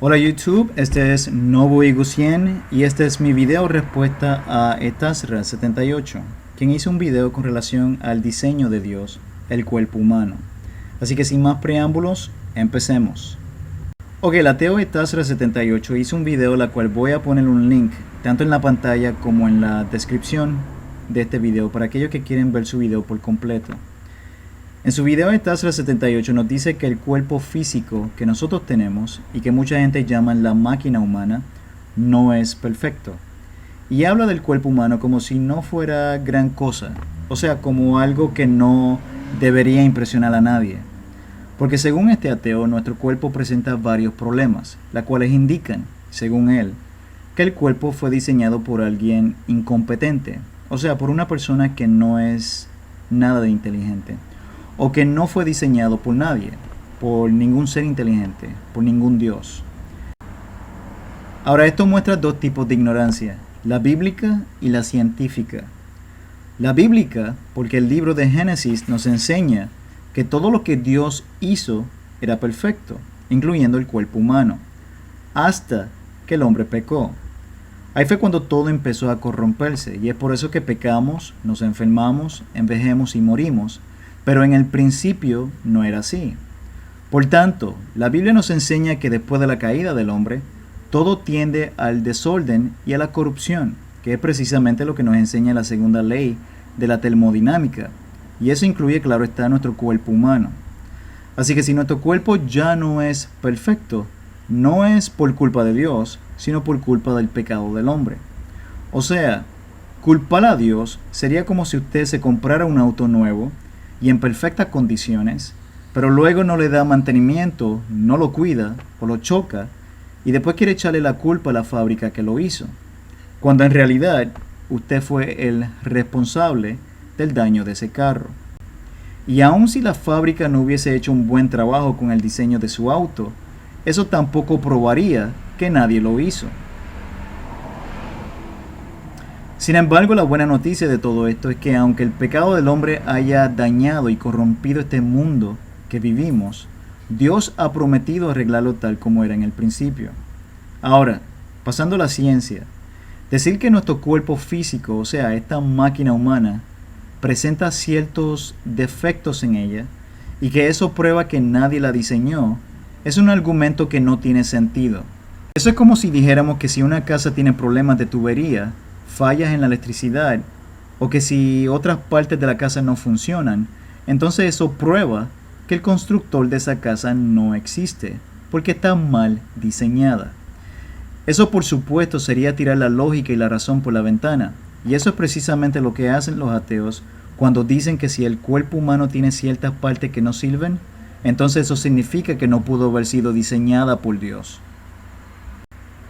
Hola YouTube, este es Nobuo-Igusien y este es mi video respuesta a Etasra78, quien hizo un video con relación al diseño de Dios, el cuerpo humano. Así que sin más preámbulos, empecemos. Ok, el ateo Etasra78 hizo un video la cual voy a poner un link tanto en la pantalla como en la descripción de este video para aquellos que quieren ver su video por completo. En su video Etasra78 nos dice que el cuerpo físico que nosotros tenemos y que mucha gente llama la máquina humana no es perfecto. Y habla del cuerpo humano como si no fuera gran cosa, o sea, como algo que no debería impresionar a nadie. Porque según este ateo, nuestro cuerpo presenta varios problemas, los cuales indican, según él, que el cuerpo fue diseñado por alguien incompetente, o sea, por una persona que no es nada de inteligente. O que no fue diseñado por nadie, por ningún ser inteligente, por ningún Dios. Ahora, esto muestra dos tipos de ignorancia, la bíblica y la científica. La bíblica, porque el libro de Génesis nos enseña que todo lo que Dios hizo era perfecto, incluyendo el cuerpo humano, hasta que el hombre pecó. Ahí fue cuando todo empezó a corromperse, y es por eso que pecamos, nos enfermamos, envejecemos y morimos. Pero en el principio no era así. Por tanto, la Biblia nos enseña que después de la caída del hombre, todo tiende al desorden y a la corrupción, que es precisamente lo que nos enseña la segunda ley de la termodinámica. Y eso incluye, claro está, nuestro cuerpo humano. Así que si nuestro cuerpo ya no es perfecto, no es por culpa de Dios, sino por culpa del pecado del hombre. O sea, culpar a Dios sería como si usted se comprara un auto nuevo y en perfectas condiciones, pero luego no le da mantenimiento, no lo cuida o lo choca y después quiere echarle la culpa a la fábrica que lo hizo, cuando en realidad usted fue el responsable del daño de ese carro. Y aun si la fábrica no hubiese hecho un buen trabajo con el diseño de su auto, eso tampoco probaría que nadie lo hizo. Sin embargo, la buena noticia de todo esto es que aunque el pecado del hombre haya dañado y corrompido este mundo que vivimos, Dios ha prometido arreglarlo tal como era en el principio. Ahora, pasando a la ciencia, decir que nuestro cuerpo físico, o sea, esta máquina humana, presenta ciertos defectos en ella y que eso prueba que nadie la diseñó, es un argumento que no tiene sentido. Eso es como si dijéramos que si una casa tiene problemas de tubería, fallas en la electricidad o que si otras partes de la casa no funcionan, entonces eso prueba que el constructor de esa casa no existe, porque está mal diseñada. Eso por supuesto sería tirar la lógica y la razón por la ventana, y eso es precisamente lo que hacen los ateos cuando dicen que si el cuerpo humano tiene ciertas partes que no sirven, entonces eso significa que no pudo haber sido diseñada por Dios.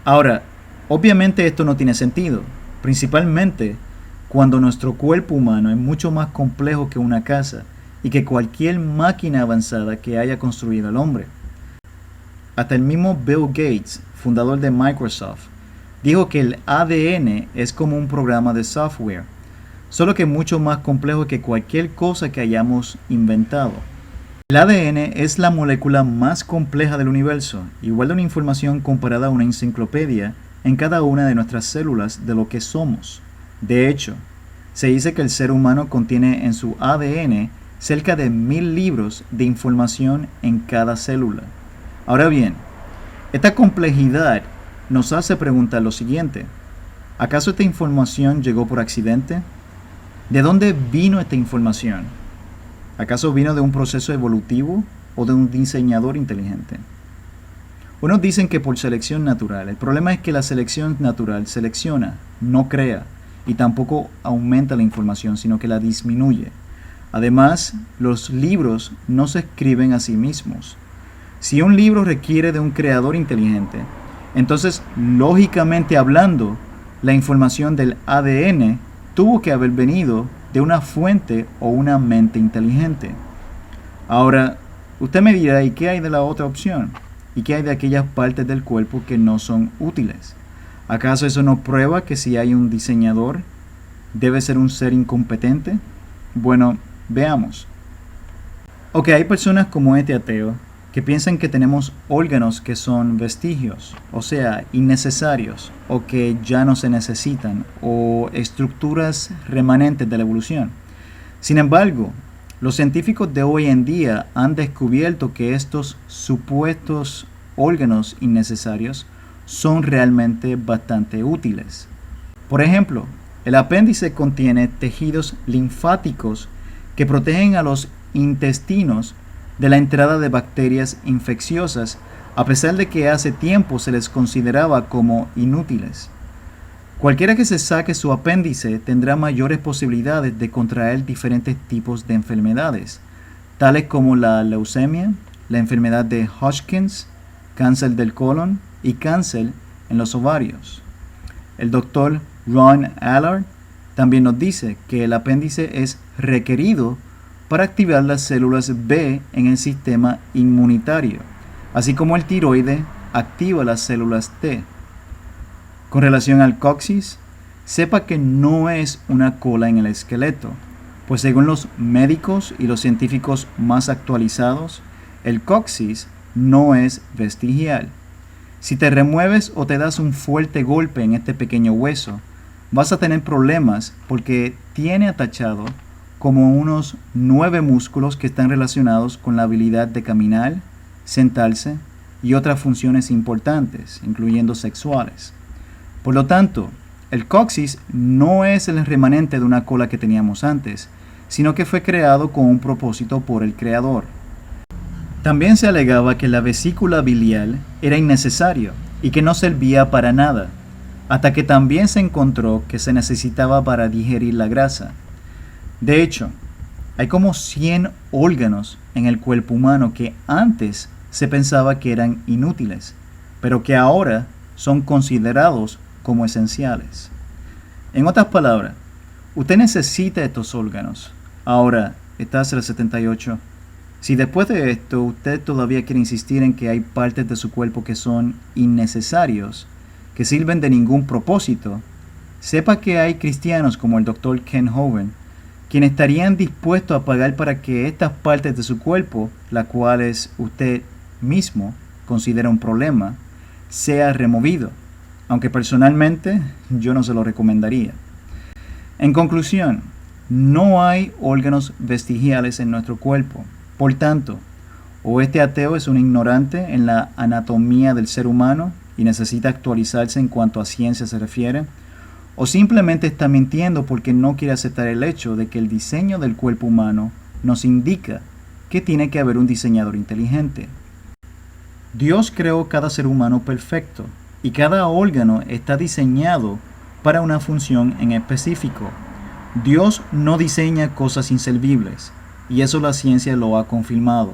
Ahora, obviamente esto no tiene sentido. Principalmente cuando nuestro cuerpo humano es mucho más complejo que una casa y que cualquier máquina avanzada que haya construido el hombre. Hasta el mismo Bill Gates, fundador de Microsoft, dijo que el ADN es como un programa de software, solo que mucho más complejo que cualquier cosa que hayamos inventado. El ADN es la molécula más compleja del universo y guarda una información comparada a una enciclopedia en cada una de nuestras células de lo que somos. De hecho, se dice que el ser humano contiene en su ADN cerca de 1000 libros de información en cada célula. Ahora bien, esta complejidad nos hace preguntar lo siguiente: ¿acaso esta información llegó por accidente? ¿De dónde vino esta información? ¿Acaso vino de un proceso evolutivo o de un diseñador inteligente? Unos dicen que por selección natural. El problema es que la selección natural selecciona, no crea, y tampoco aumenta la información, sino que la disminuye. Además, los libros no se escriben a sí mismos. Si un libro requiere de un creador inteligente, entonces, lógicamente hablando, la información del ADN tuvo que haber venido de una fuente o una mente inteligente. Ahora, usted me dirá, ¿y qué hay de la otra opción? ¿Y qué hay de aquellas partes del cuerpo que no son útiles? ¿Acaso eso no prueba que si hay un diseñador, debe ser un ser incompetente? Bueno, veamos. Ok, hay personas como este ateo que piensan que tenemos órganos que son vestigios, o sea, innecesarios, o que ya no se necesitan, o estructuras remanentes de la evolución. Sin embargo, los científicos de hoy en día han descubierto que estos supuestos órganos innecesarios son realmente bastante útiles. Por ejemplo, el apéndice contiene tejidos linfáticos que protegen a los intestinos de la entrada de bacterias infecciosas, a pesar de que hace tiempo se les consideraba como inútiles. Cualquiera que se saque su apéndice tendrá mayores posibilidades de contraer diferentes tipos de enfermedades, tales como la leucemia, la enfermedad de Hodgkin, cáncer del colon y cáncer en los ovarios. El doctor Ron Allard también nos dice que el apéndice es requerido para activar las células B en el sistema inmunitario, así como el tiroide activa las células T. Con relación al coxis, sepa que no es una cola en el esqueleto, pues según los médicos y los científicos más actualizados, el coxis no es vestigial. Si te remueves o te das un fuerte golpe en este pequeño hueso, vas a tener problemas porque tiene atachado como unos 9 músculos que están relacionados con la habilidad de caminar, sentarse y otras funciones importantes, incluyendo sexuales. Por lo tanto, el coxis no es el remanente de una cola que teníamos antes, sino que fue creado con un propósito por el creador. También se alegaba que la vesícula biliar era innecesario y que no servía para nada, hasta que también se encontró que se necesitaba para digerir la grasa. De hecho, hay como 100 órganos en el cuerpo humano que antes se pensaba que eran inútiles, pero que ahora son considerados como esenciales. En otras palabras, usted necesita estos órganos. Ahora, está hacia el 78. Si después de esto usted todavía quiere insistir en que hay partes de su cuerpo que son innecesarios, que sirven de ningún propósito, sepa que hay cristianos como el Dr. Ken Hovind, quienes estarían dispuestos a pagar para que estas partes de su cuerpo, las cuales usted mismo considera un problema, sea removido, aunque personalmente yo no se lo recomendaría. En conclusión, no hay órganos vestigiales en nuestro cuerpo. Por tanto, o este ateo es un ignorante en la anatomía del ser humano y necesita actualizarse en cuanto a ciencia se refiere, o simplemente está mintiendo porque no quiere aceptar el hecho de que el diseño del cuerpo humano nos indica que tiene que haber un diseñador inteligente. Dios creó cada ser humano perfecto y cada órgano está diseñado para una función en específico. Dios no diseña cosas inservibles, y eso la ciencia lo ha confirmado.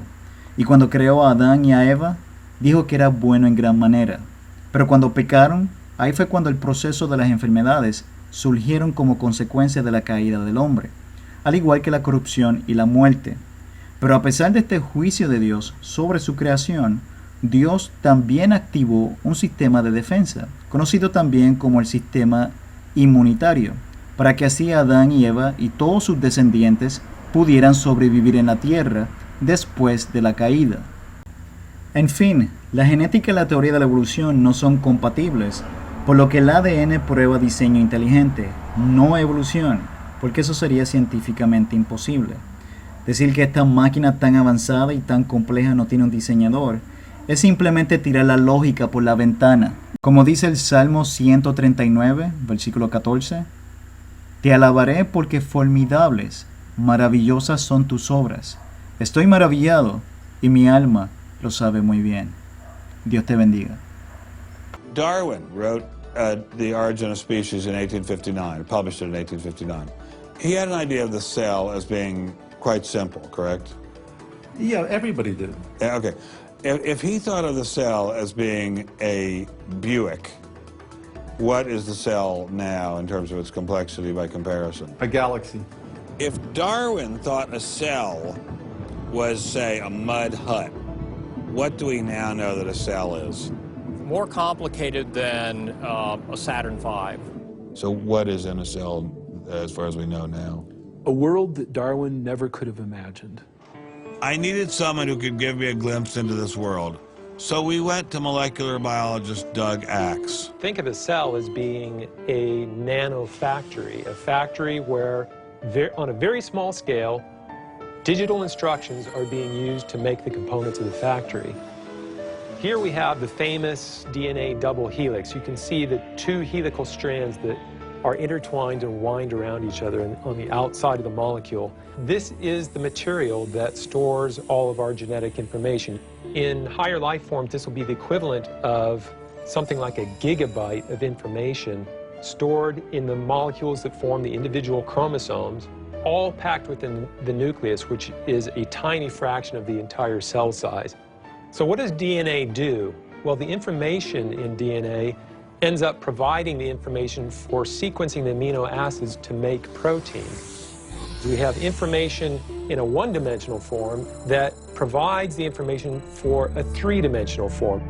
Y cuando creó a Adán y a Eva, dijo que era bueno en gran manera. Pero cuando pecaron, ahí fue cuando el proceso de las enfermedades surgieron como consecuencia de la caída del hombre, al igual que la corrupción y la muerte. Pero a pesar de este juicio de Dios sobre su creación, Dios también activó un sistema de defensa, conocido también como el sistema inmunitario, para que así Adán y Eva y todos sus descendientes pudieran sobrevivir en la tierra después de la caída. En fin, la genética y la teoría de la evolución no son compatibles, por lo que el ADN prueba diseño inteligente, no evolución, porque eso sería científicamente imposible. Decir que esta máquina tan avanzada y tan compleja no tiene un diseñador es simplemente tirar la lógica por la ventana. Como dice el Salmo 139, versículo 14, te alabaré porque formidables, maravillosas son tus obras. Estoy maravillado y mi alma lo sabe muy bien. Dios te bendiga. Darwin wrote The Origin of Species in 1859, published it in 1859. He had an idea of the cell as being quite simple, correct? Yeah, everybody did. Okay. If he thought of the cell as being a Buick, what is the cell now in terms of its complexity by comparison? A galaxy. If Darwin thought a cell was, say, a mud hut, what do we now know that a cell is? More complicated than a Saturn V. So what is in a cell as far as we know now? A world that Darwin never could have imagined. I needed someone who could give me a glimpse into this world. So we went to molecular biologist Doug Axe. Think of a cell as being a nanofactory, a factory where, on a very small scale, digital instructions are being used to make the components of the factory. Here we have the famous DNA double helix. You can see the two helical strands that are intertwined and wind around each other on the outside of the molecule. This is the material that stores all of our genetic information. In higher life forms, this will be the equivalent of something like a gigabyte of information stored in the molecules that form the individual chromosomes, all packed within the nucleus, which is a tiny fraction of the entire cell size. So what does DNA do? Well, the information in DNA ends up providing the information for sequencing the amino acids to make protein. We have information in a one-dimensional form that provides the information for a three-dimensional form.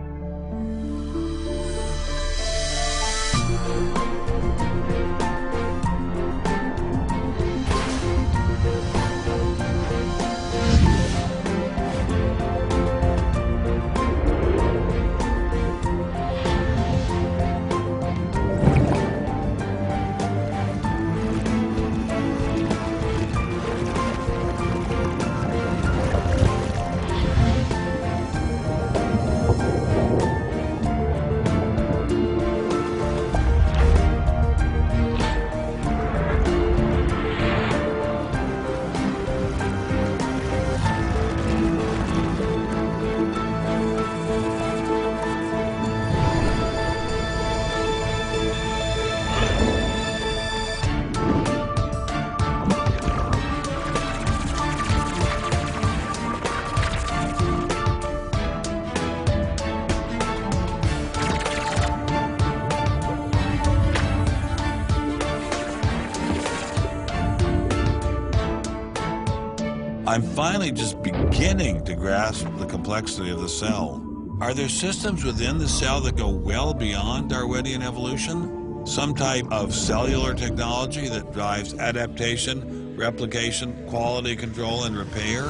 I'm finally just beginning to grasp the complexity of the cell. Are there systems within the cell that go well beyond Darwinian evolution? Some type of cellular technology that drives adaptation, replication, quality control, and repair?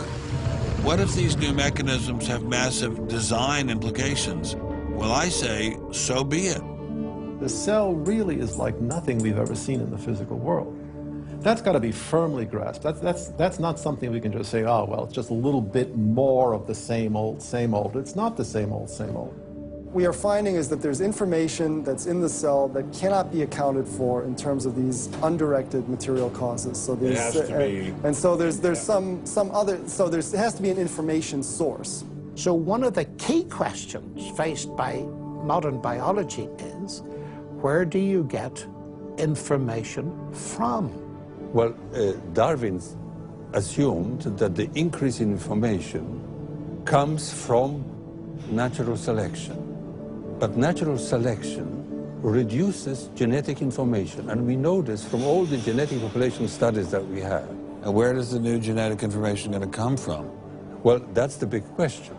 What if these new mechanisms have massive design implications? Well, I say, so be it. The cell really is like nothing we've ever seen in the physical world. That's got to be firmly grasped. That's not something we can just say, oh, well, it's just a little bit more of the same old, same old. It's not the same old, same old. We are finding is that there's information that's in the cell that cannot be accounted for in terms of these undirected material causes. So there's, it has to be. And so there's some other, so it has to be an information source. So one of the key questions faced by modern biology is, where do you get information from? Well, Darwin assumed that the increase in information comes from natural selection. But natural selection reduces genetic information, and we know this from all the genetic population studies that we have. And where does the new genetic information going to come from? Well, that's the big question.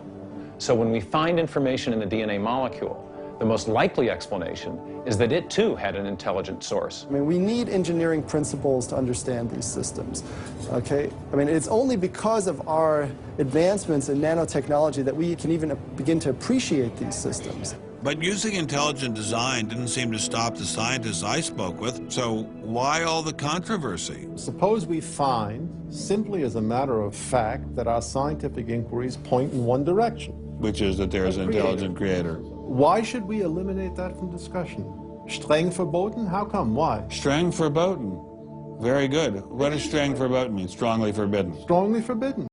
So when we find information in the DNA molecule, the most likely explanation is that it too had an intelligent source. I mean, we need engineering principles to understand these systems, okay? I mean, it's only because of our advancements in nanotechnology that we can even begin to appreciate these systems. But using intelligent design didn't seem to stop the scientists I spoke with, so why all the controversy? Suppose we find, simply as a matter of fact, that our scientific inquiries point in one direction. Which is that there's an intelligent creator. Why should we eliminate that from discussion? Streng verboten? How come? Why? Streng verboten. Very good. What does streng verboten mean? Strongly forbidden. Strongly forbidden.